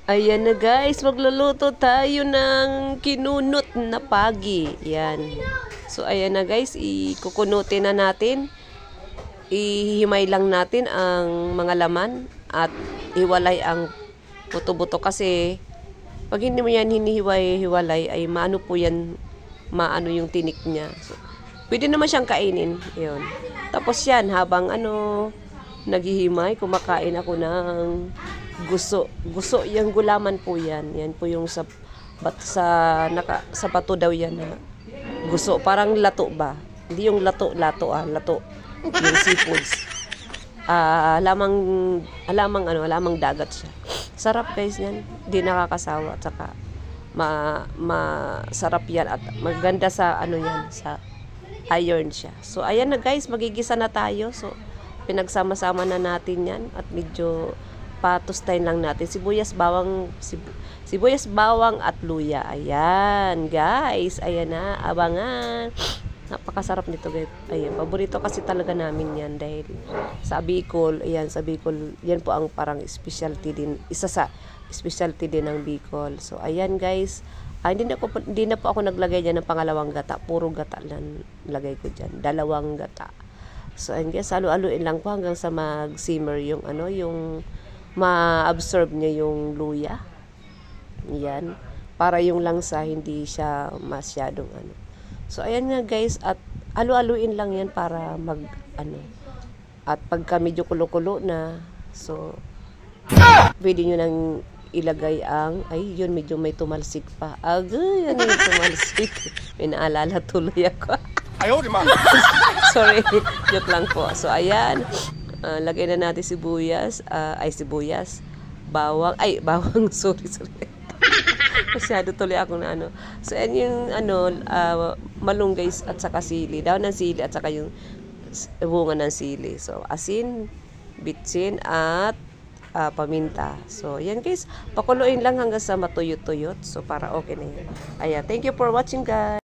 Ayan na guys, magluluto tayo ng kinunot na pagi. Yan. So ayan na guys, ikukunutin na natin. Ihimay lang natin ang mga laman at iwalay ang buto-buto kasi pag hindi mo yan hinihiwalay ay maano po yan, maano yung tinik niya. So, pwede naman siyang kainin. Yun. Tapos yan, habang naghihimay, kumakain ako ng guso. Guso, yung gulaman po yan. Yan po yung sa bato daw yan na guso. Parang lato ba? Hindi yung lato, lato. Yung seafoods. Lamang dagat siya. Sarap guys yan. Hindi nakakasawa. At saka, masarap yan. At maganda sa yan, sa iron siya. So, ayan na guys, magigisa na tayo. So, pinagsama-sama na natin yan. At medyo patustayin lang natin sibuyas, bawang at luya. Ayan, guys. Ayan na, abangan. Napakasarap nito, guys. Ayan, paborito kasi talaga namin yan dahil sa Bicol, ayan, sa Bicol, yan po ang parang specialty din, isa sa specialty din ng Bicol. So, ayan, guys. Hindi na po ako naglagay dyan ng pangalawang gata. Puro gata lang lagay ko dyan. 2 gata. So, ayan, guys. Halu-haluin lang po hanggang sa mag-simmer yung yung ma-absorb niya yung luya. Yan. Para yung langsa hindi siya masyadong So, ayan nga guys. At halu-haluin lang yan para At pagka medyo kulo-kulo na, so, pwede nyo nang ilagay yun, medyo may tumalsik pa. Agay, yan yung tumalsik. May naalala tuloy ako. Sorry, joke lang po. So, ayan. Lagay na natin sibuyas, bawang, sorry. Masyado tuloy ako na So, yan yung malunggay at saka sili. Daw ng sili at saka yung bunga ng sili. So, asin, bitsin at paminta. So, yan guys. Pakuluin lang hanggang sa matuyot-tuyot. So, para okay na yun. Ayan. Thank you for watching guys.